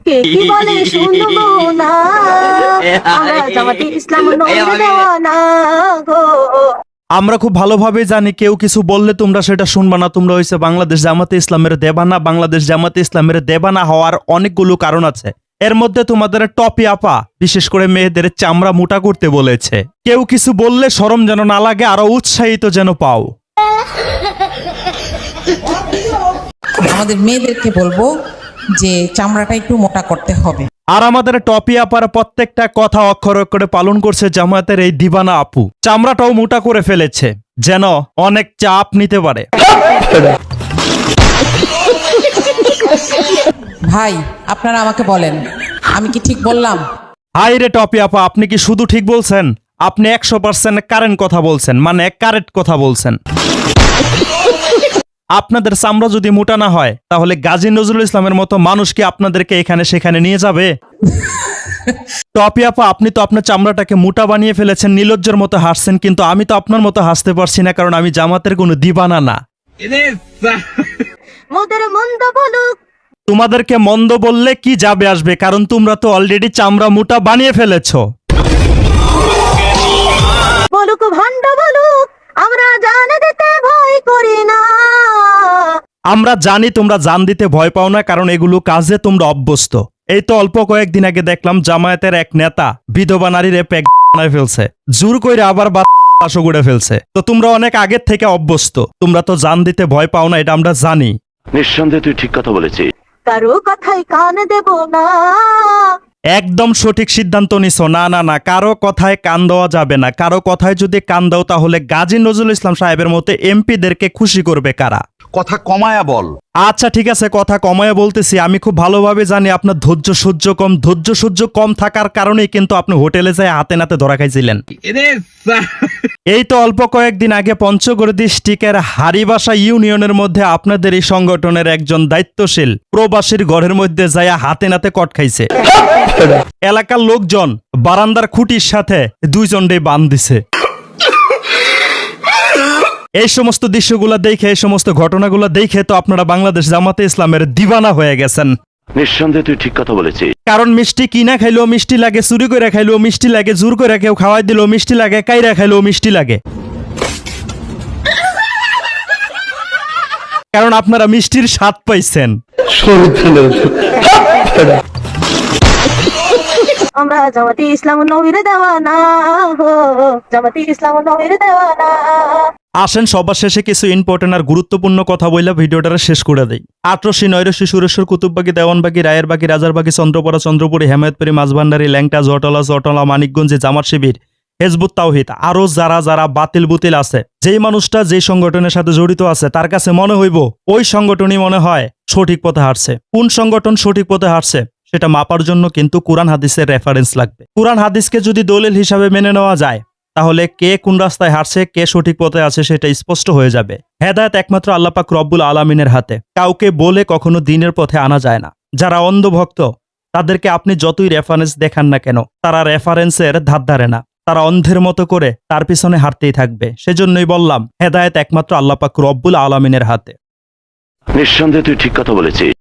কে কি বলে শুনবো না, আমরা জামাতে ইসলাম নবীর দেওয়ানা গো। আমরা খুব ভালোভাবে জানি কেউ কিছু বললে তোমরা সেটা শুনবা না। তোমরা হইছে বাংলাদেশ জামাতে ইসলামের দেবানা। বাংলাদেশ জামাতে ইসলামের দেবানা হওয়ার অনেকগুলো কারণ আছে। এর মধ্যে তোমাদের টপি আপা বিশেষ করে মেয়েদের চামড়া মোটা করতে বলেছে। কেউ কিছু বললে শরম যেন না লাগে, আরো উৎসাহিত যেন পাও। আমাদের মেয়েদেরকে বলবো যে চামড়াটা একটু মোটা করতে হবে। আর আমাদের টপি আপার প্রত্যেকটা কথা অক্ষর অক্ষরে পালন করছে জামায়াতের এই দিবানা আপু। চামড়াটাও মোটা করে ফেলেছে যেন অনেক চাপ নিতে পারে। ভাই আপনারা আমাকে বলেন, আমি কি ঠিক বললাম? হাই রে টপি আপা, আপনি কি শুধু ঠিক বলছেন? আপনি 100% কারেন্ট কথা বলছেন, মানে কারেক্ট কথা বলছেন। আপনাদের চামড়া যদি মোটা না হয় তাহলে গাজী নজরুল ইসলামের মতো মানুষ কি আপনাদেরকে এখানে সেখানে নিয়ে যাবে? টপি আপা, আপনি তো আপনার চামড়াটাকে মোটা বানিয়ে ফেলেছেন, নির্লজ্জের মতো হাসছেন, কিন্তু আমি তো আপনার মতো হাসতে পারছি না, কারণ আমি জামাতের কোনো দিবানা না। মোদের মন্দ বলুক, তোমাদেরকে মন্দ বললে কি যাবে আসবে, কারণ তোমরা তো অলরেডি চামড়া মোটা বানিয়ে ফেলেছো। বলুক ভণ্ড বলুক, আমরা জান দিতে ভয় করি না। আমরা জানি তোমরা জান দিতে ভয় পাও না, কারণ এগুলো কাজে তোমরা অভ্যস্ত। এই তো অল্প কয়েকদিন আগে দেখলাম জামায়াতের এক নেতা বিধবা নারীর প্যাক বানায় ফেলছে, জোর কইরা আবার বাসও করে ফেলছে। তো তোমরা অনেক আগের থেকে অভ্যস্ত, তোমরা তো জান দিতে ভয় পাও না, এটা আমরা জানি। নিঃসন্দেহে তুই ঠিক কথা বলেছিস। কারো কথাই কান দেব না। একদম সঠিক সিদ্ধান্ত নিছো। না না না, কারো কথায় কান দেওয়া যাবে না। কারো কথায় যদি কান দাও তাহলে গাজী নজরুল ইসলাম সাহেবের মতো এমপিদেরকে খুশি করবে কারা? কথা কমায়া বল। আচ্ছা ঠিক আছে, কথা কমায় বলতেছি। আমি খুব ভালোভাবে জানি আপনার ধৈর্য সহ্য কম থাকার কারণেই কিন্তু আপনি হোটেলে যায় হাতে নাতে ধরা খাইছিলেন। এই তো অল্প কয়েকদিন আগে পঞ্চগড় ডিস্ট্রিক্টের হারিবাসা ইউনিয়নের মধ্যে আপনাদের এই সংগঠনের একজন দায়িত্বশীল প্রবাসীর ঘরের মধ্যে যায় হাতে নাতে কট খাইছে। এলাকার লোকজন বারান্দার খুঁটির সাথে দুইজনকে বান দিছে। এই সমস্ত দৃশ্যগুলো দেখে, এই সমস্ত ঘটনাগুলো দেখে তো আপনারা বাংলাদেশ জামাতে ইসলামের দিবানা হয়ে গেছেন। নিঃসন্দেহে তুই ঠিক কথা বলেছিস। কারণ মিষ্টি কিনা খাইলেও মিষ্টি লাগে, চুরি করে খাইলেও মিষ্টি লাগে, জোর করে কেউ খাওয়াই দিলেও মিষ্টি লাগে, কাইরা খাইলেও মিষ্টি লাগে। কারণ আপনারা মিষ্টির স্বাদ পাইছেন। আমরা জামাতে ইসলাম নবীর দেওয়ানা গো, জামাতে ইসলাম নবীর দেওয়ানা। আসেন সবার শেষে কিছু ইম্পর্টেন্ট আর গুরুত্বপূর্ণ কথা বইলা ভিডিওটা শেষ করে দেই। ৮৮০, ৯৮০, সুরেশ্বর, কুতুববাগী, দেওয়ানবাগী, রায়েরবাগী, রাজারবাগী, চন্দ্রপাড়া, চন্দ্রপুরী, হেমায়তপুরী, মাঝভান্ডারী, ল্যাংটা, জটলা, মানিকগঞ্জে জামাত শিবির, হেজবুত তাওহিদ, আরো যারা বাতিল বুতিল আছে, যেই মানুষটা যেই সংগঠনের সাথে জড়িত আছে তার কাছে মনে হইব ওই সংগঠনই মনে হয় সঠিক পথে হাঁটছে। কোন সংগঠন সঠিক পথে হাঁটছে সেটা মাপার জন্য কিন্তু কোরআন হাদিসের রেফারেন্স লাগবে। কোরআন হাদিসকে যদি দলিল হিসাবে মেনে নেওয়া যায় তাহলে কে কোন রাস্তায় হাঁটছে, কে সঠিক পথে আছে সেটা স্পষ্ট হয়ে যাবে। হেদায়েত একমাত্র আল্লাহ পাক রব্বুল আলামিনের হাতে, কাউকে বলে কখনো দ্বীনের পথে আনা যায় না। যারা অন্ধভক্ত তাদেরকে আপনি যতই রেফারেন্স দেখান না কেন, তারা রেফারেন্সের ধার ধারে না, তারা অন্ধের মতো করে তার পিছনে হাঁটতেই থাকবে। সেজন্যই বললাম হেদায়েত একমাত্র আল্লাহ পাক রব্বুল আলামিনের হাতে। নিঃসন্দেহে তুই ঠিক কথা বলেছিস।